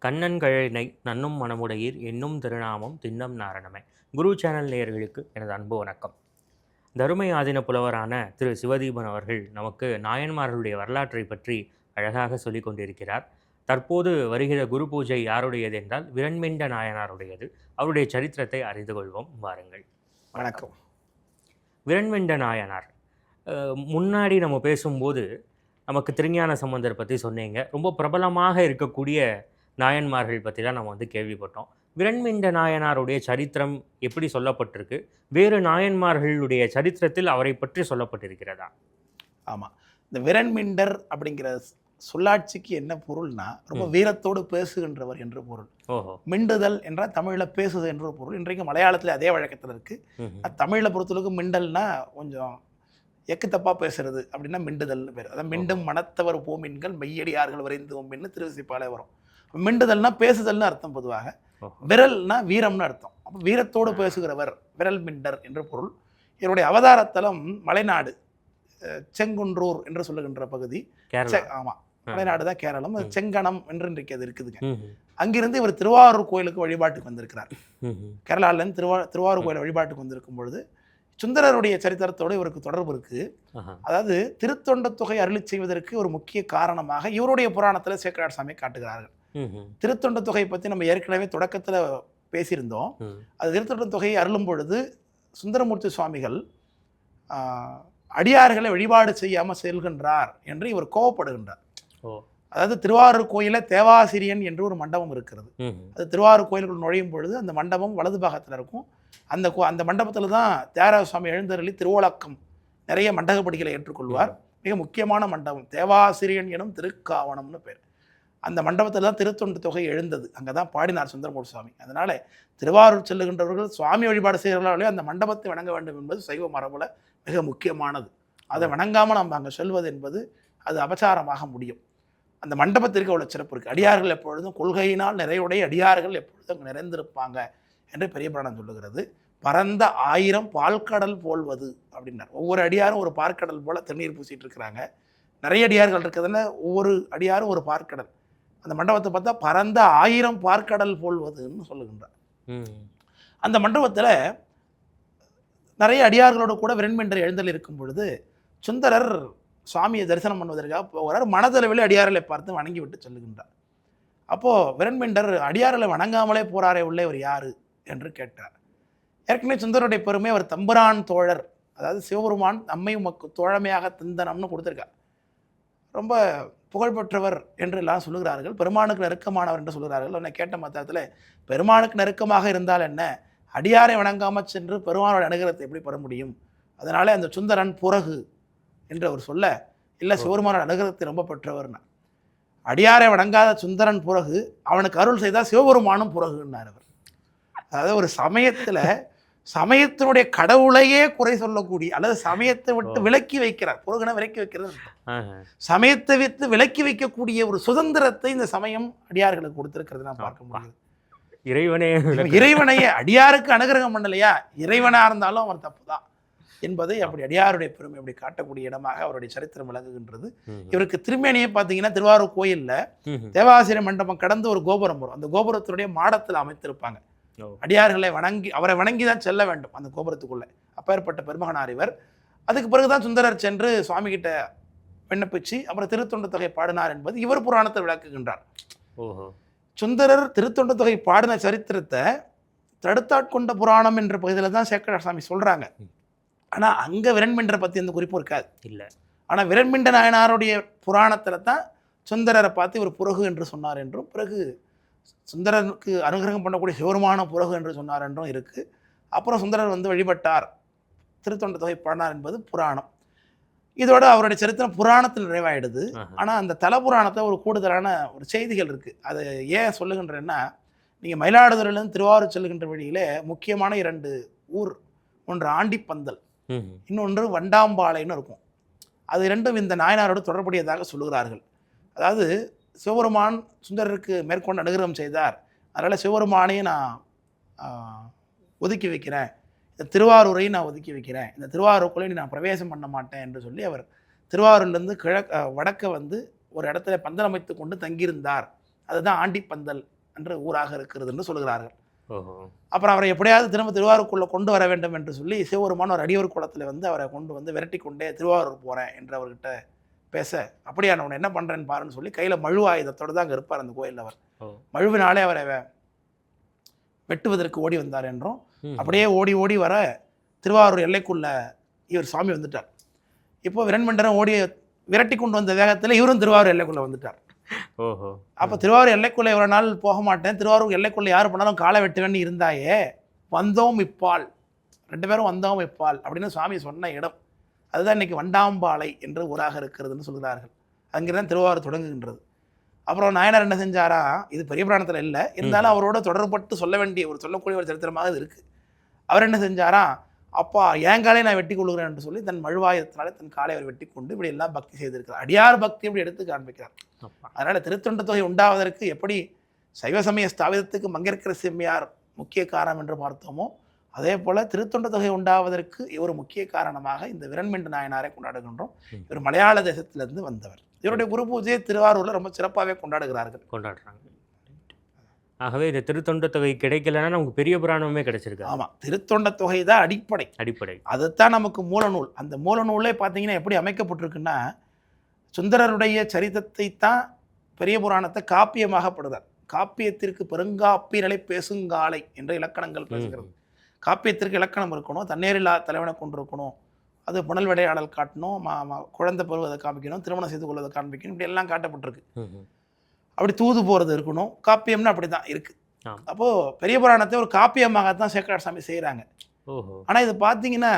கண்ணன் கழனை நன்னும் மனமுடையீர் என்னும் திருநாமம் திண்ணம் நாரணமே. குரு சேனல் நேயர்களுக்கு எனது அன்பு வணக்கம். தருமை ஆதீன புலவரான திரு சிவதீபன் அவர்கள் நமக்கு நாயன்மார்களுடைய வரலாற்றை பற்றி அழகாக சொல்லிக் கொண்டிருக்கிறார். தற்போது வருகிற குரு பூஜை யாருடையது என்றால் விரண்மிண்ட நாயனாருடையது. அவருடைய சரித்திரத்தை அறிந்து கொள்வோம் வாருங்கள். வணக்கம். விரண்மிண்ட நாயனார் முன்னாடி நம்ம பேசும்போது நமக்கு திருஞான சம்பந்தர் பற்றி சொன்னீங்க. ரொம்ப பிரபலமாக இருக்கக்கூடிய நாயன்மார்கள் பற்றி தான் நம்ம கேள்விப்பட்டோம். விரண்மிண்ட நாயனாருடைய சரித்திரம் எப்படி சொல்லப்பட்டிருக்கு? வேறு நாயன்மார்களுடைய சரித்திரத்தில் அவரை பற்றி சொல்லப்பட்டிருக்கிறதா? ஆமாம், இந்த விரண்மிண்டர் அப்படிங்கிற சொல்லாட்சிக்கு என்ன பொருள்னா, ரொம்ப வீரத்தோடு பேசுகின்றவர் என்று பொருள். மிண்டுதல் என்றால் தமிழில் பேசுது என்ற பொருள். இன்றைக்கு மலையாளத்தில் அதே வழக்கத்தில் இருக்குது. தமிழில் பொறுத்தளவுக்கு மிண்டல்னா கொஞ்சம் எக்கு தப்பாக பேசுறது அப்படின்னா மிண்டுதல்னு பேர். அதான் மிண்டும் மனத்தவர் போமின்கள் மெய்யடியார்கள் வரைந்து ஓம்பின்னு திருவிசிப்பாலே வரும். மிண்டுதல்னா பேசுதல்னு அர்த்தம். பொதுவாக விரல்னா வீரம்னு அர்த்தம். அப்போ வீரத்தோடு பேசுகிறவர் விரல் மிண்டர் என்ற பொருள். இவருடைய அவதாரத்தலம் மலைநாடு, செங்குன்றூர் என்று சொல்லுகின்ற பகுதி. ஆமாம், மலைநாடு தான் கேரளம். செங்கணம் என்று இன்றைக்கு அது இருக்குதுங்க. அங்கிருந்து இவர் திருவாரூர் கோயிலுக்கு வழிபாட்டுக்கு வந்திருக்கிறார். கேரளாவிலேருந்து திருவாரூர் கோயில் வழிபாட்டுக்கு வந்திருக்கும் பொழுது சுந்தரருடைய சரித்திரத்தோடு இவருக்கு தொடர்பு இருக்கு. அதாவது திருத்தொண்ட தொகை அருளி செய்வதற்கு ஒரு முக்கிய காரணமாக இவருடைய புராணத்தில் சேக்கரார் சாமி காட்டுகிறார்கள். திருத்தொண்ட தொகையை பற்றி நம்ம ஏற்கனவே தொடக்கத்தில் பேசியிருந்தோம். அது திருத்தொண்ட தொகையை அருளும் பொழுது சுந்தரமூர்த்தி சுவாமிகள் அடியார்களை வழிபாடு செய்யாமல் செல்கின்றார் என்று இவர் கோவப்படுகின்றார். அதாவது திருவாரூர் கோயிலில் தேவாசிரியன் என்று ஒரு மண்டபம் இருக்கிறது. அது திருவாரூர் கோயிலுக்குள் நுழையும் பொழுது அந்த மண்டபம் வலது பாகத்தில் இருக்கும். அந்த மண்டபத்தில் தான் தியாகராஜ சுவாமி எழுந்தருளி திருவோலக்கம் நிறைய மண்டகப்படிகளை ஏற்றுக்கொள்வார். மிக முக்கியமான மண்டபம் தேவாசிரியன் எனும் திருக்காவணம்னு பேர். அந்த மண்டபத்தில் தான் திருத்தொண்டு தொகை எழுந்தது. அங்கே தான் பாடினார் சுந்தரமூர்த்தி சுவாமி. அதனால் திருவாரூர் செல்லுகின்றவர்கள் சுவாமி வழிபாடு செய்கிறார்களே அந்த மண்டபத்தை வணங்க வேண்டும் என்பது சைவ மரபுல மிக முக்கியமானது. அதை வணங்காமல் நம்ம அங்கே செல்வது என்பது அது அபச்சாரமாக முடியும். அந்த மண்டபத்திற்கு அவ்வளோ சிறப்பு இருக்குது. அடியார்கள் எப்பொழுதும் கொள்கையினால் நிறையுடைய அடியார்கள் எப்பொழுதும் அங்கே நிறைந்திருப்பாங்க என்று பெரிய புராணம் சொல்லுகிறது. பரந்த 1000 பால்கடல் போல்வது அப்படின்னார். ஒவ்வொரு அடியாரும் ஒரு பார்க்கடல் போல் தண்ணீர் பூசிட்டு இருக்கிறாங்க. நிறைய அடியார்கள் இருக்கிறதுல ஒவ்வொரு அடியாரும் ஒரு பார்க்கடல். அந்த மண்டபத்தை பார்த்தா பரந்த 1000 பார்க்கடல் போல்வதுன்னு சொல்லுகின்றார். அந்த மண்டபத்தில் நிறைய அடியார்களோடு கூட விரண்மிண்டர் எழுந்தல் இருக்கும் பொழுது சுந்தரர் சுவாமியை தரிசனம் பண்ணுவதற்காக போகிறார். மனதளவில் அடியார்களை பார்த்து வணங்கி விட்டு சொல்லுகின்றார். அப்போது விரண்மிண்டர் அடியார்களை வணங்காமலே போகிறாரே உள்ளே இவர் யார் என்று கேட்டார். ஏற்கனவே சுந்தரருடைய பெருமை அவர் தம்புரான் தோழர், அதாவது சிவபெருமான் அம்மை உமக்கு தோழமையாக திந்தனம்னு கொடுத்துருக்கார். ரொம்ப புகழ்பெற்றவர் என்று எல்லாம் சொல்லுகிறார்கள். பெருமானுக்கு நெருக்கமானவர் என்று சொல்கிறார்கள். அவனை கேட்ட மத்தத்தில் பெருமானுக்கு நெருக்கமாக இருந்தால் என்ன, அடியாரை வணங்காமல் சென்று பெருமானோட அனுகிரகத்தை எப்படி பெற முடியும்? அதனாலே அந்த சுந்தரன் புறகு என்று அவர் சொல்ல, இல்லை சிவபெருமானோட அனுகிரகத்தை ரொம்ப பெற்றவர்னா, அடியாரை வணங்காத சுந்தரன் புறகு, அவனுக்கு அருள் செய்தால் சிவபெருமானும் புறகுன்னார் அவர். அதாவது ஒரு சமயத்தினுடைய கடவுளையே குறை சொல்லக்கூடிய அல்லது சமயத்தை விட்டு விலக்கி வைக்கிறார். புறகுனா விலக்கி வைக்கிறது. சமயத்தை விட்டு விலக்கி வைக்கக்கூடிய ஒரு சுதந்திரத்தை இந்த சமயம் அடியார்களுக்கு கொடுத்திருக்கிறது நான் பார்க்க முடியும். இறைவனையே அடியாருக்கு அனுகிரகம் பண்ணலையா, இறைவனா இருந்தாலும் அவர் தப்பு தான் என்பதை அப்படி அடியாருடைய பெருமை அப்படி காட்டக்கூடிய இடமாக அவருடைய சரித்திரம் விளங்குகின்றது. இவருக்கு திருமேனியே பார்த்தீங்கன்னா திருவாரூர் கோயிலில் தேவாசிரிய மண்டபம் கடந்து ஒரு கோபுரம் வரும். அந்த கோபுரத்தினுடைய மாடத்தில் அமைத்திருப்பாங்க. அடியார்களை வணங்கி அவரை வணங்கி தான் செல்ல வேண்டும் அந்த கோபுரத்துக்குள்ளே. அப்பேற்பட்ட பெருமகனார் இவர். அதுக்கு பிறகுதான் சுந்தரர் சென்று சுவாமி கிட்ட விண்ணப்பிச்சு அப்புறம் திருத்தொண்ட தொகை பாடினார் என்பது இவர் புராணத்தை விளக்குகின்றார். சுந்தரர் திருத்தொண்ட தொகை பாடின சரித்திரத்தை தடுத்தாட்கொண்ட புராணம் என்ற பகுதியில் தான் சேக்கரார் சாமி சொல்கிறாங்க. ஆனால் அங்கே விரண்மிண்டரை பற்றி அந்த குறிப்பும் இருக்காது. இல்லை, ஆனால் விரண்மிண்ட நாயனாருடைய புராணத்தில் தான் சுந்தரரை பார்த்து இவர் புறகு என்று சொன்னார் என்றும், பிறகு சுந்தரனுக்கு அனுகிரகம் பண்ணக்கூடிய சிவருமான புறகு என்று சொன்னார் என்றும் இருக்குது. அப்புறம் சுந்தரர் வழிபட்டார், திருத்தொண்ட தொகை பாடினார் என்பது புராணம். இதோட அவருடைய சரித்திரம் புராணத்தில் நிறைவாயிடுது. ஆனால் அந்த தல புராணத்தில் ஒரு கூடுதலான ஒரு செய்திகள் இருக்குது. அதை ஏன் சொல்லுகின்றேன்னா, நீங்கள் மயிலாடுதுறையிலேருந்து திருவாரூர் செல்லுகின்ற வழியிலே முக்கியமான 2 ஊர், ஒன்று ஆண்டிப்பந்தல், இன்னொன்று வண்டாம்பாளைன்னு இருக்கும். அது 2ம் இந்த நாயனாரோடு தொடர்புடையதாக சொல்லுகிறார்கள். அதாவது சிவபெருமான் சுந்தரருக்கு மேற்கொண்டு அனுகிரகம் செய்தார், அதனால் சிவபெருமானையும் நான் ஒதுக்கி வைக்கிறேன், இந்த திருவாரூரையும் நான் ஒதுக்கி வைக்கிறேன், இந்த திருவாரூருக்குள்ளே நான் பிரவேசம் பண்ண மாட்டேன் என்று சொல்லி அவர் திருவாரூர்லேருந்து வடக்க ஒரு இடத்துல பந்தல் அமைத்து கொண்டு தங்கியிருந்தார். அதுதான் ஆண்டிப்பந்தல் என்ற ஊராக இருக்கிறது என்று சொல்கிறார்கள். ஓஹோ. அப்புறம் அவரை எப்படியாவது திரும்ப திருவாரூருக்குள்ளே கொண்டு வர வேண்டும் என்று சொல்லி சிவபெருமான் ஒரு அடியோர் குளத்தில் வந்து அவரை கொண்டு வந்து விரட்டி கொண்டே திருவாரூர் போகிறேன் என்று அவர்கிட்ட பேச, அப்படியா நான் என்ன பண்ணுறேன்னு பாருன்னு சொல்லி கையில் மழு ஆயுதத்தோடு தான் அங்கே இருப்பார் அந்த கோயிலில். அவர் மழுவினாலே அவரை வெட்டுவதற்கு ஓடி வந்தார் என்றும், அப்படியே ஓடி ஓடி வர திருவாரூர் எல்லைக்குள்ள இவர் சுவாமி வந்துட்டார். இப்போ விரண்மண்டரம் ஓடி விரட்டி கொண்டு வந்த வேகத்தில் இவரும் திருவாரூர் எல்லைக்குள்ளே வந்துட்டார். ஓஹோ. அப்போ திருவாரூர் எல்லைக்குள்ளே இவ்வளோ நாள் போக மாட்டேன், திருவாரூர் எல்லைக்குள்ளே யார் பண்ணாலும் காலை வெட்டுவேன்னு இருந்தாயே, வந்தோம் இப்பால், 2 பேரும் வந்தோம் இப்பால் அப்படின்னு சுவாமி சொன்ன இடம் அதுதான் இன்றைக்கி வண்டாம்பாளை என்ற ஊராக இருக்கிறதுன்னு சொல்கிறார்கள். அங்கிருந்தான் திருவாரூர் தொடங்குகின்றது. அப்புறம் நாயனார் என்ன செஞ்சாரா, இது பெரிய புராணத்தில் இல்லை, இருந்தாலும் அவரோட தொடர்பட்டு சொல்ல வேண்டிய சொல்லக்கூடிய ஒரு சரித்திரமாக இது இருக்குது. அவர் என்ன செஞ்சாரா, அப்பா என் காலை நான் வெட்டி கொள்கிறேன் என்று சொல்லி தன் மழுவாயத்தினாலே தன் காலை அவர் வெட்டி கொண்டு இப்படி எல்லாம் பக்தி செய்திருக்கிறார். அடியார் பக்தி எப்படி எடுத்து காண்பிக்கிறார். அதனால் திருத்தொண்ட தொகை உண்டாவதற்கு எப்படி சைவ சமய ஸ்தாபிதத்துக்கு மங்கையர்க்கரசி செம்மையார் முக்கிய காரணம் என்று பார்த்தோமோ, அதே போல் திருத்தொண்ட தொகை உண்டாவதற்கு இவர் முக்கிய காரணமாக இந்த விரண்மிண்டு நாயனாரை கொண்டாடுகின்றோம். இவர் மலையாள தேசத்திலிருந்து வந்தவர். இவருடைய குரு பூஜையை திருவாரூரில் ரொம்ப சிறப்பாகவே கொண்டாடுறாங்க. ஆகவே இந்த திருத்தொண்ட தொகை கிடைக்கலன்னா நமக்கு பெரிய புராணமே கிடைச்சிருக்கு. ஆமாம், திருத்தொண்ட தொகை தான் அடிப்படை. அதுதான் நமக்கு மூலநூல். அந்த மூலநூலே பார்த்தீங்கன்னா எப்படி அமைக்கப்பட்டிருக்குன்னா, சுந்தரருடைய சரிதத்தை தான் பெரிய புராணத்தை காப்பியமாகப்படுகிறார். காப்பியத்திற்கு பெருங்காப்பியலை பேசுங்காலை என்ற இலக்கணங்கள் பேசுகிறது. காப்பியத்திற்கு இலக்கணம் இருக்கணும், தண்ணீரில்லா தலைவனை கொண்டிருக்கணும், அது புனல் விளையாடல் காட்டணும், குழந்தை பருவதை காமிக்கணும், திருமணம் செய்து கொள்வதை காண்பிக்கணும், இப்படி எல்லாம் காட்டப்பட்டிருக்கு. அப்படி தூது போகிறது இருக்கணும். காப்பியம்னு அப்படி தான் இருக்குது. அப்போது பெரிய புராணத்தை ஒரு காப்பியமாகத்தான் சேக்கரார் சாமி செய்கிறாங்க. ஆனால் இது பார்த்தீங்கன்னா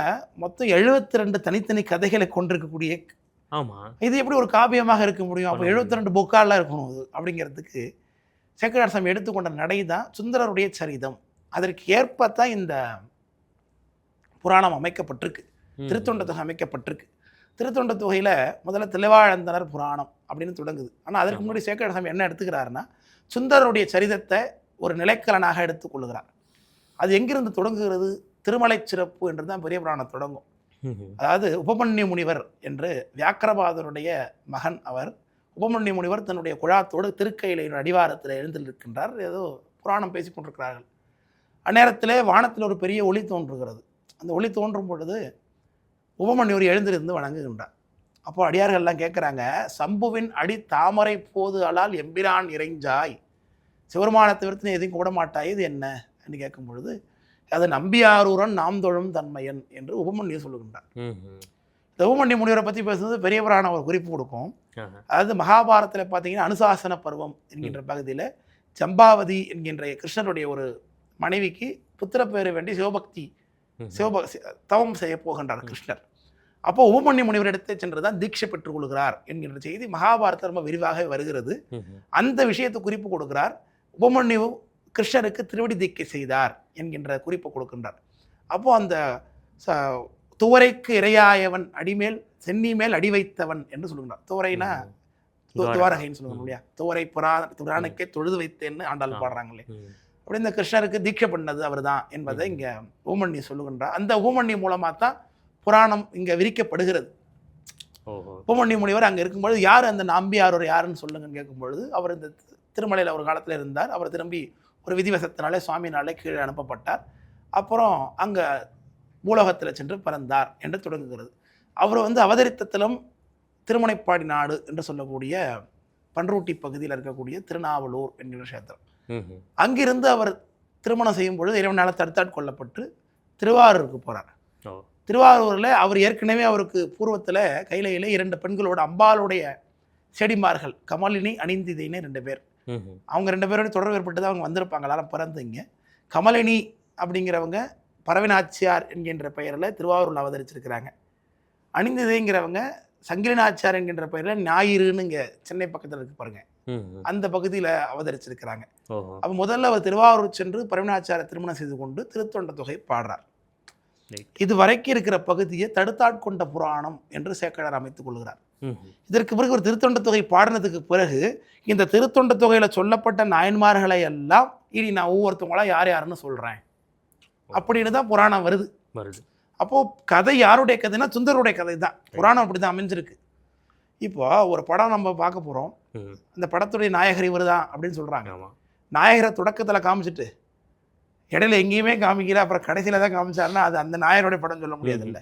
மொத்தம் 72 தனித்தனி கதைகளை கொண்டிருக்கக்கூடிய, இது எப்படி ஒரு காப்பியமாக இருக்க முடியும்? அப்போ 72 புக்காலாம் இருக்கணும் அது அப்படிங்கிறதுக்கு சேக்கரார் சாமி எடுத்துக்கொண்ட நடை தான் சுந்தரருடைய சரிதம். அதற்கு ஏற்பத்தான் இந்த புராணம் அமைக்கப்பட்டிருக்கு, திருத்தொண்ட தொகை அமைக்கப்பட்டிருக்கு. திருத்தொண்ட தொகையில் முதல்ல தில்லைவாழந்தனர் புராணம் அப்படின்னு தொடங்குது. ஆனால் அதற்கு முன்னாடி சேக்கரார் சாமி என்ன எடுத்துக்கிறாருன்னா, சுந்தரருடைய சரிதத்தை ஒரு நிலைக்கலனாக எடுத்துக்கொள்கிறார். அது எங்கிருந்து தொடங்குகிறது? திருமலை சிறப்பு என்று தான் பெரிய புராணம் தொடங்கும். அதாவது உபமன்யு முனிவர் என்று வியாக்கிரபாதருடைய மகன் அவர். உபமன்யு முனிவர் தன்னுடைய குழாத்தோடு திருக்கையிலையின் அடிவாரத்தில் எழுந்திருக்கின்றார். ஏதோ புராணம் பேசி கொண்டிருக்கிறார்கள். அந்நேரத்தில் வானத்தில் ஒரு பெரிய ஒளி தோன்றுகிறது. அந்த ஒளி தோன்றும் பொழுது உபமன்யூர் எழுந்திருந்து வணங்குகின்றார். அப்போ அடியார்கள்லாம் கேட்குறாங்க, சம்புவின் அடி தாமரை போது அலால் எம்பிரான் இறைஞ்சாய், சிவருமானத்தை விருத்தினை எதையும் கூட மாட்டாய், இது என்ன என்று கேட்கும் பொழுது, அது நம்பியாரூரன் நாம் தொழும் தன்மையன் என்று உபமன்யூர் சொல்லுகின்றார். இந்த உபமன்யு முனிவரை பற்றி பேசுறது பெரிய புராணம் ஒரு குறிப்பு கொடுக்கும். அதாவது மகாபாரதத்தில் பார்த்தீங்கன்னா அனுசாசன பருவம் என்கின்ற பகுதியில் சம்பாவதி என்கின்ற கிருஷ்ணருடைய ஒரு மனைவிக்கு புத்திர பேரு வேண்டி தவம் செய்ய போகின்றார் கிருஷ்ணர். அப்போ உபமன்யு முனிவர் இடத்தை சென்று தான் தீட்சை பெற்றுக் கொள்கிறார் என்கின்ற செய்தி மகாபாரதம் ரொம்ப விரிவாக வருகிறது. அந்த விஷயத்தை குறிப்பு கொடுக்கிறார். உபமன்யு கிருஷ்ணருக்கு திருவடி தீட்சை செய்தார் என்கின்ற குறிப்பு கொடுக்கின்றார். அப்போ அந்த துவரைக்கு இரையாயவன் அடிமேல் சென்னி மேல் அடி வைத்தவன் என்று சொல்லுகிறார். துவரைனா துவாரகைன்னு சொல்லுவாங்க இல்லையா, துவரை புராணுக்கே தொழுது வைத்தேன்னு ஆண்டாள் பாடுறாங்களே, அப்படி இந்த கிருஷ்ணருக்கு தீட்சை பண்ணது அவர் தான் என்பதை இங்கே உபமன்யு சொல்லுகின்றார். அந்த உபமன்யு மூலமாக தான் புராணம் இங்கே விரிக்கப்படுகிறது. உபமன்யு முனிவர் அங்கே இருக்கும்பொழுது யார் அந்த நம்பியாரூர் யாருன்னு சொல்லுங்கன்னு கேட்கும்பொழுது, அவர் இந்த திருமலையில் ஒரு காலத்தில் இருந்தார். அவர் திரும்பி ஒரு விதிவசத்தினாலே சுவாமினாலே கீழே அனுப்பப்பட்டார். அப்புறம் அங்கே பூலோகத்தில் சென்று பிறந்தார் என்று தொடங்குகிறது. அவர் அவதரித்தத்திலும் திருமுனைப்பாடி நாடு என்று சொல்லக்கூடிய பன்ருட்டி பகுதியில் இருக்கக்கூடிய திருநாவலூர் என்கிற கஷேத்திரம். அங்கிருந்து அவர் திருமணம் செய்யும் பொழுது இறைவனால் தடுத்தாட்கொள்ளப்பட்டு திருவாரூருக்கு போகிறார். திருவாரூரில் அவர் ஏற்கனவே அவருக்கு பூர்வத்தில் கையிலையில் 2 பெண்களோட அம்பாளுடைய செடிமார்கள் கமலினி அணிந்திதைன்னு 2 பேர், அவங்க 2 பேரோட தொடர்பு ஏற்பட்டு தான் அவங்க வந்திருப்பாங்க. எல்லாரும் பிறந்து இங்கே கமலினி அப்படிங்கிறவங்க பரவினாச்சியார் என்கின்ற பெயரில் திருவாரூரில் அவதரிச்சிருக்கிறாங்க. அணிந்திதைங்கிறவங்க சங்கிலிநாச்சியார் என்கின்ற பெயரில் ஞாயிறுன்னு இங்கே சென்னை பக்கத்தில் இருக்கு பாருங்க, அந்த பகுதியில் அவதரிச்சிருக்கிறாங்க. அப்போ முதல்ல அவர் திருவாரூர் சென்று பரவினாச்சியாரை திருமணம் செய்து கொண்டு திருத்தொண்ட தொகை பாடுறார். இது வரைக்கும் இருக்கிற பகுதியை தடுத்தாட்கொண்ட புராணம் என்று சேக்கரார் அமைத்துக் கொள்கிறார். இதற்கு பிறகு ஒரு திருத்தொண்ட தொகை பாடினதுக்கு பிறகு இந்த திருத்தொண்ட தொகையில சொல்லப்பட்ட நாயன்மார்களை எல்லாம் இனி நான் ஒவ்வொருத்தவங்களா யார் யாருன்னு சொல்றேன் அப்படின்னு தான் புராணம் வருது. அப்போ கதை யாருடைய கதைன்னா சுந்தருடைய கதை தான். புராணம் அப்படிதான் அமைஞ்சிருக்கு. இப்போ ஒரு படம் நம்ம பார்க்க போறோம், அந்த படத்துடைய நாயகர் இவர் தான் அப்படின்னு சொல்றாங்க. நாயகரை தொடக்கத்தில் காமிச்சிட்டு இடையில எங்கேயுமே காமிக்கல, அப்புறம் கடைசியில் தான் காமிச்சாருன்னா அது அந்த நாயருடைய படம் சொல்ல முடியாதுல்ல.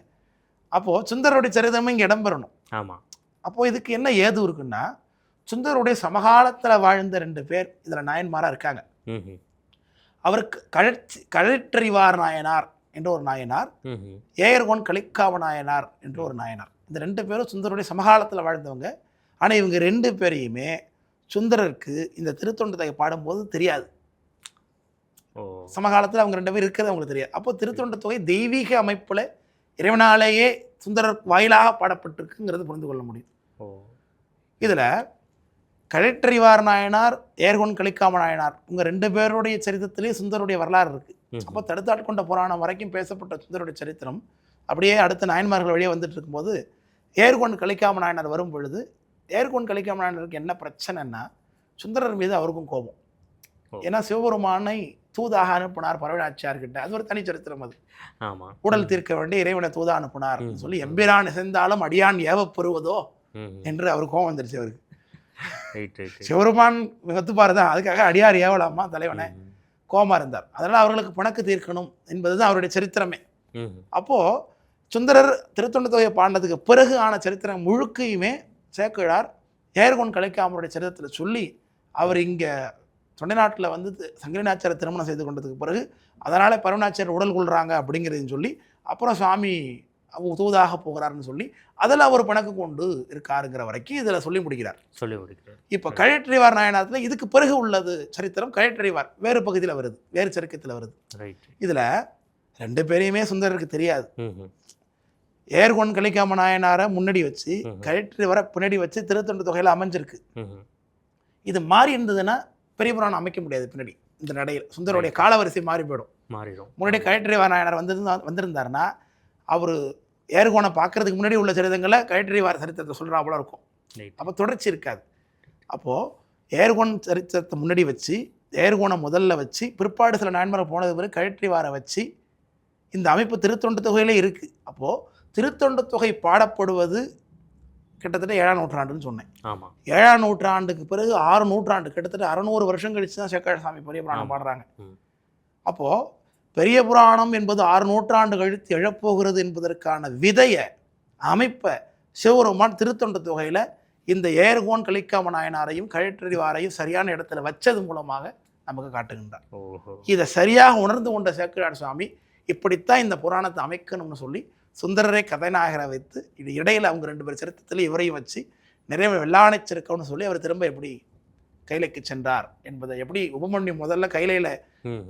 அப்போது சுந்தரருடைய சரிதமே இங்கே இடம்பெறணும். ஆமாம். அப்போது இதுக்கு என்ன ஏது இருக்குன்னா, சுந்தரருடைய சமகாலத்தில் வாழ்ந்த 2 பேர் இதில் நாயன்மாராக இருக்காங்க. அவருக்கு கழற்றறிவார் நாயனார் என்ற ஒரு நாயனார், ஏயர்கோன் கலிக்காவ நாயனார் என்ற ஒரு நாயனார். இந்த 2 பேரும் சுந்தரருடைய சமகாலத்தில் வாழ்ந்தவங்க. ஆனால் இவங்க 2 பேரையுமே சுந்தரருக்கு இந்த திருத்தொண்டு தொகை பாடும்போது தெரியாது. சமகாலத்தில் அவங்க 2 பேர் இருக்கிறது அவங்களுக்கு தெரியாது. அப்போ திருத்தொண்டு தொகை தெய்வீக அமைப்பில் இறைவனாலேயே சுந்தரர் வாயிலாக பாடப்பட்டிருக்குங்கிறது புரிந்து கொள்ள முடியும். இதில் கழற்றறிவார் நாயனார், ஏர்கோன் கலிக்காம நாயனார், உங்கள் 2 பேருடைய சரித்திரத்திலேயே சுந்தருடைய வரலாறு இருக்குது. அப்போ தடுத்தாட்கொண்ட புராணம் வரைக்கும் பேசப்பட்ட சுந்தருடைய சரித்திரம் அப்படியே அடுத்த நாயன்மார்கள் வழியே வந்துட்டு இருக்கும்போது ஏர்கோன் கலிக்காம நாயனார் வரும் பொழுது, ஏர்கோன் கலிக்காம நாயனருக்கு என்ன பிரச்சனைன்னா, சுந்தரர் மீது அவருக்கும் கோபம். ஏன்னா சிவபெருமானை தூதாக அனுப்பினார் பரவனாச்சியார்கிட்ட, அது ஒரு தனி சரித்திரம். அது உடல் தீர்க்க வேண்டிய இறைவனை தூதா அனுப்பினார் சொல்லி எம்பிரான் இசைந்தாலும் அடியான் ஏவப்பெறுவதோ என்று அவர் கோபம் வந்துருச்சு. அவருக்கு சிவபெருமான் ஒத்துப்பாரு தான், அதுக்காக அடியார் ஏவலாமா தலைவனை கோபமாக இருந்தார். அதனால் அவர்களுக்கு பணக்கு தீர்க்கணும் என்பது தான் அவருடைய சரித்திரமே. அப்போது சுந்தரர் திருத்தொண்டு தொகையை பாடினதுக்கு பிறகு ஆன சரித்திரம் முழுக்கையுமே சேக்கிழார் ஏர்கோன் கலிக்காமருடைய சரித்திரத்தில் சொல்லி, அவர் இங்கே தொண்டை நாட்டில் வந்து சங்கரநாச்சாரை திருமணம் செய்து கொண்டதுக்கு பிறகு அதனால் பரவனாச்சியார் உடல் கொள்கிறாங்க அப்படிங்கிறதையும் சொல்லி, அப்புறம் சுவாமி தூதாக போகிறாருன்னு சொல்லி அதில் அவர் பணக்கு கொண்டு இருக்காருங்கிற வரைக்கும் இதில் சொல்லி முடிக்கிறார். இப்போ கழற்றறிவார் நாயனாரத்தில் இதுக்கு பிறகு உள்ளது சரித்திரம். கழற்றறிவார் வேறு பகுதியில் வருது, வேறு சரித்திரத்தில் வருது. இதில் 2 பேரையுமே சுந்தரருக்கு தெரியாது. ஏர்கோன் கலிக்காம நாயனாரை முன்னாடி வச்சு கழற்றறிவாரை பின்னாடி வச்சு திருத்தொண்டு தொகையில் அமைஞ்சிருக்கு. இது மாறி இருந்ததுன்னா பெரிய புராணம் அமைக்க முடியாது. பின்னாடி இந்த நடையில் சுந்தருடைய காலவரிசை மாறி போயிடும். முன்னாடி கழற்றறிவார் நாயனார் வந்திருந்தாருன்னா அவர் ஏர்கோனை பார்க்கறதுக்கு முன்னாடி உள்ள சரிதங்களை கழற்றறிவார் சரித்திரத்தை சொல்கிறாப்புல இருக்கும். அப்போ தொடர்ச்சி இருக்காது. அப்போது ஏர்கோன் சரித்திரத்தை முன்னாடி வச்சு ஏர்கோனை முதல்ல வச்சு பிற்பாடு சில நாயன்மாரை போனது பிறகு கழற்றறிவாரை வச்சு இந்த அமைப்பு திருத்தொண்டு தொகையிலே இருக்குது. அப்போது திருத்தொண்டு தொகை பாடப்படுவது கிட்டத்தட்ட 7ஆம் நூற்றாண்டுன்னு சொன்னேன். 7ஆம் நூற்றாண்டுக்கு பிறகு 6 நூற்றாண்டு, கிட்டத்தட்ட 600 வருஷம் கழிச்சு தான் சேக்கிழார் சாமி பெரிய புராணம் பாடுறாங்க. அப்போது பெரிய புராணம் என்பது 6 நூற்றாண்டு கழித்து எழப்போகிறது என்பதற்கான விதையை அமைப்பை சிவபெருமான் திருத்தொண்டு தொகையில் இந்த ஏர்கோன் கலிக்காம நாயனாரையும் கழற்றறிவாரையும் சரியான இடத்துல வச்சது மூலமாக நமக்கு காட்டுகின்றார். இதை சரியாக உணர்ந்து கொண்ட சேக்கிழார் சுவாமி இப்படித்தான் இந்த புராணத்தை அமைக்கணும்னு சொல்லி சுந்தரரை கதைநாயகரை வைத்து இது இடையில் அவங்க 2 பேர் சரித்திரத்தில் இவரையும் வச்சு நிறைய வெள்ளாணை சிறுக்கம்னு சொல்லி அவர் திரும்ப எப்படி கைலைக்கு சென்றார் என்பதை, எப்படி உபமன்யு முதல்ல கைலையில்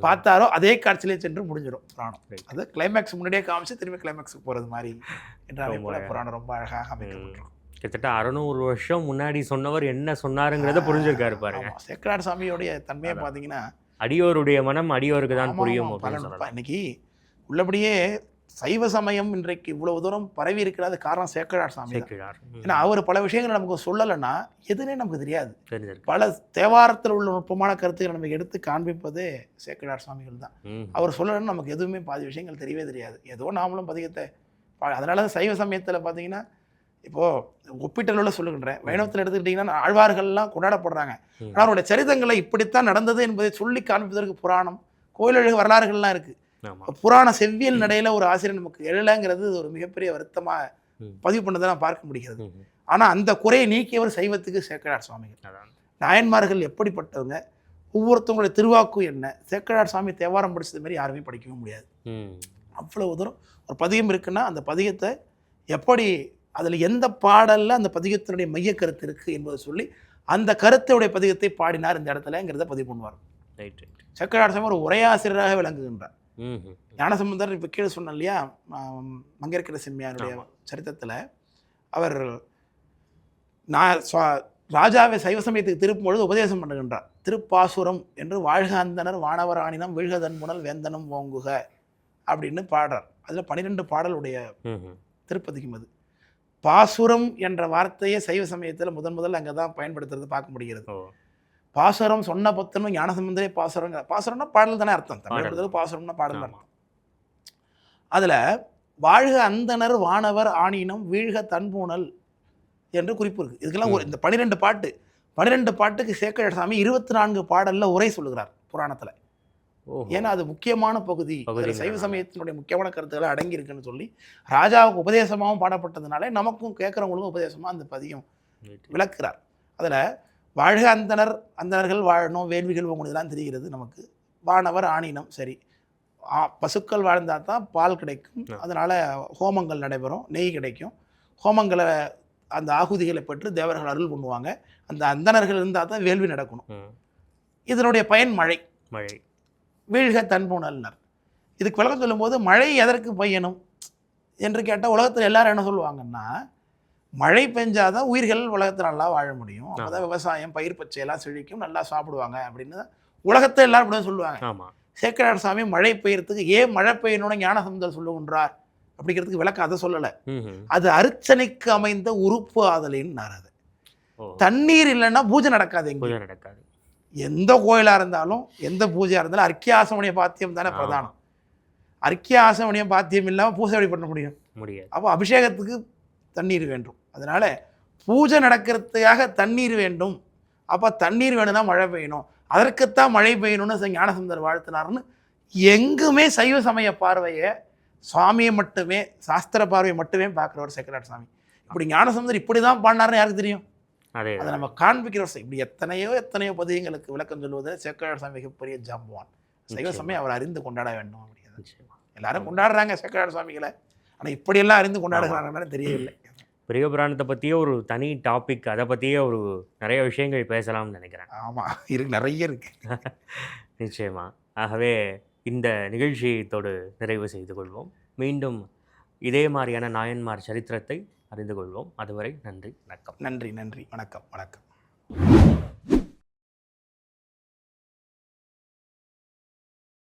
பார்த்தாரோ அதே காட்சியிலே சென்று முடிஞ்சிடும் புராணம். அது கிளைமேக்ஸ் முன்னாடியே காமிச்சு திரும்பி கிளைமேக்ஸுக்கு போகிறது மாதிரி என்றாலே புராணம் ரொம்ப அழகாக அமைக்கப்பட்டிருக்கும். கிட்டத்தட்ட 600 வருஷம் முன்னாடி சொன்னவர் என்ன சொன்னாருங்கிறத புரிஞ்சிருக்காரு பாருங்க. சேக்கிழார் சாமியோடைய தன்மையை பார்த்தீங்கன்னா, அடியோருடைய மனம் அடியோருக்கு தான் புரியும். இன்னைக்கு உள்ளபடியே சைவ சமயம் இன்றைக்கு இவ்வளவு தூரம் பரவி இருக்கிறது காரணம் சேக்கிழார் சாமி. ஏன்னா அவர் பல விஷயங்களை நமக்கு சொல்லலைன்னா எதுனே நமக்கு தெரியாது. பல தேவாரத்தில் உள்ள நுட்பமான கருத்துக்களை நமக்கு எடுத்து காண்பிப்பதே சேக்கிழார் சுவாமிகள் தான். அவர் சொல்லலைன்னு நமக்கு எதுவுமே பாதி விஷயங்கள் தெரியவே தெரியாது. ஏதோ நாமளும் பதிகத்தை அதனால தான் சைவ சமயத்தில் பார்த்தீங்கன்னா, இப்போது ஒப்பீட்டளவில் சொல்லுகின்றேன், வைணவத்தில் எடுத்துக்கிட்டிங்கன்னா ஆழ்வார்கள்லாம் கொண்டாடப்படுறாங்க. ஆனால் அவருடைய சரிதங்களை இப்படித்தான் நடந்தது என்பதை சொல்லி காண்பிப்பதற்கு புராணம், கோயிலழகு வரலாறுகள்லாம் இருக்குது. புராண செவ்வியல் நடையில ஒரு ஆசிரியர் நமக்கு எழலைங்கிறது ஒரு மிகப்பெரிய வருத்தமாக பதிவு பண்ணதை நான் பார்க்க முடிகிறது. ஆனால் அந்த குறையை நீக்கியவர் சைவத்துக்கு சேக்கிழார் சுவாமிகள். நாயன்மார்கள் எப்படிப்பட்டவங்க, ஒவ்வொருத்தவங்களுடைய திருவாக்கு என்ன, சேக்கிழார் சுவாமி தேவாரம் படிச்சது மாதிரி யாருமே படிக்கவே முடியாது. அவ்வளவு தூரம் ஒரு பதிகம் இருக்குன்னா அந்த பதிகத்தை எப்படி, அதில் எந்த பாடலில் அந்த பதிகத்தினுடைய மைய கருத்து இருக்குது என்பதை சொல்லி அந்த கருத்துடைய பதிகத்தை பாடினார் இந்த இடத்துலங்கிறத பதிவு பண்ணுவார். சேக்கிழார் சுவாமி ஒரு உரையாசிரியராக விளங்குகின்றார். ஞானசம்பந்தர் இப்போ கீழே சொன்னோம் இல்லையா, மங்கையர்க்கர செம்மியாருடைய சரித்திரத்தில் அவர் ராஜாவை சைவ சமயத்துக்கு திருப்பும்பொழுது உபதேசம் பண்ணுகின்றார். திருப்பாசுரம் என்று வாழ்க அந்தனர் வானவர் ஆணினம் வீழ்கதன் முனல் வேந்தனும் ஓங்குக அப்படின்னு பாடுறார். அதில் 12 பாடலுடைய திருப்பதிக்கும். அது பாசுரம் என்ற வார்த்தையை சைவ சமயத்தில் முதல் அங்கே தான் பயன்படுத்துறது பார்க்க முடிகிறது. பாசுரம் சொன்ன பத்தனும் ஞானசம்பந்தரே பாசுரம், பாசுரம்னா பாடல் தானே அர்த்தம். தமிழ் பாசுரம்னா பாடல் அர்த்தம். அதில் வாழ்க அந்தனர் வானவர் ஆணினம் வீழ்க தன்பூனல் என்று குறிப்பு இருக்குது. இதுக்கெல்லாம் இந்த 12 பாட்டு 12 பாட்டுக்கு சேக்கிழார் சாமி 24 பாடல்ல உரை சொல்லுகிறார் புராணத்தில். ஏன்னா அது முக்கியமான பகுதி, சைவ சமயத்தினுடைய முக்கியமான கருத்துக்களை அடங்கி இருக்குன்னு சொல்லி ராஜாவுக்கு உபதேசமாகவும் பாடப்பட்டதுனால நமக்கும் கேட்குறவங்களுக்கும் உபதேசமாக அந்த பதியம் விளக்குறார். அதில் வாழ்க அந்தணர்கள் வாழணும், வேள்விகள் போகணுதெல்லாம் தெரிகிறது நமக்கு. வானவர் ஆணினம், சரி, பசுக்கள் வாழ்ந்தால் தான் பால் கிடைக்கும், அதனால் ஹோமங்கள் நடைபெறும், நெய் கிடைக்கும். ஹோமங்களை அந்த ஆகுதிகளை பெற்று தேவர்கள் அருள் பண்ணுவாங்க. அந்த அந்தணர்கள் இருந்தால் தான் வேள்வி நடக்கணும். இதனுடைய பயன் மழை. வீழ்க தன்புணல்னர். இதுக்கு விளக்கம் சொல்லும்போது மழை எதற்கு பெய்யணும் என்று கேட்டால் உலகத்தில் எல்லாரும் என்ன சொல்லுவாங்கன்னா, மழை பெஞ்சாதான் உயிர்கள் உலகத்தில் நல்லா வாழ முடியும், அப்போதான் விவசாயம் பயிர் பச்சையெல்லாம் செழிக்கும், நல்லா சாப்பிடுவாங்க அப்படின்னு தான் உலகத்தை எல்லாரும் இப்படி சொல்லுவாங்க. சேக்கிழார் சாமி மழை பெய்யறதுக்கு ஏன் மழை பெய்யணும்னு ஞானசம்பந்தர் சொல்லுகின்றார் அப்படிங்கிறதுக்கு விளக்கம் அதை சொல்லலை. அது அர்ச்சனைக்கு அமைந்த உறுப்பு ஆதலின்னு. அது தண்ணீர் இல்லைன்னா பூஜை நடக்காது, பூஜை நடக்காது. எந்த கோயிலாக இருந்தாலும் எந்த பூஜையாக இருந்தாலும் அர்க்கியாசமணிய பாத்தியம் தானே பிரதானம். அர்க்கியாசமணிய பாத்தியம் இல்லாமல் பூஜை எப்படி பண்ண முடியும்? அப்போ அபிஷேகத்துக்கு தண்ணீர் வேண்டும். அதனால பூஜை நடக்கிறதுக்காக தண்ணீர் வேண்டும். அப்போ தண்ணீர் வேணும்னா மழை பெய்யணும், அதற்குத்தான் மழை பெய்யணும்னு ஞானசம்பந்தர் வாழ்த்தினார்னு எங்குமே சைவ சமய பார்வையை, சுவாமியை மட்டுமே, சாஸ்திர பார்வையை மட்டுமே பார்க்குறவர் சேக்கிழார் சாமி. இப்படி ஞானசம்பந்தர் இப்படி தான் பாடினார்னு யாருக்கு தெரியும்? அதை நம்ம காண்பிக்கிறோம். இப்படி எத்தனையோ பதியங்களுக்கு விளக்கம் சொல்வதில் சேக்கிழார் சாமி மிகப்பெரிய ஜாம்பவான். சைவ சமயம் அவர் அறிந்து கொண்டாட வேண்டும் அப்படிங்கிறது. எல்லாரும் கொண்டாடுறாங்க சேக்கிழார் சாமிகளை, ஆனால் இப்படியெல்லாம் அறிந்து கொண்டாடுகிறாங்கன்னு தெரியவில்லை. பெரிய புராணத்தை பற்றியே ஒரு தனி டாபிக், அதை பற்றியே ஒரு நிறைய விஷயங்கள் பேசலாம்னு நினைக்கிறேன். ஆமாம், நிறைய இருக்கு. நிச்சயமா. ஆகவே இந்த நிகழ்ச்சியத்தோடு நிறைவு செய்து கொள்வோம். மீண்டும் இதே மாதிரியான நாயன்மார் சரித்திரத்தை அறிந்து கொள்வோம். அதுவரை நன்றி, வணக்கம். நன்றி, வணக்கம்.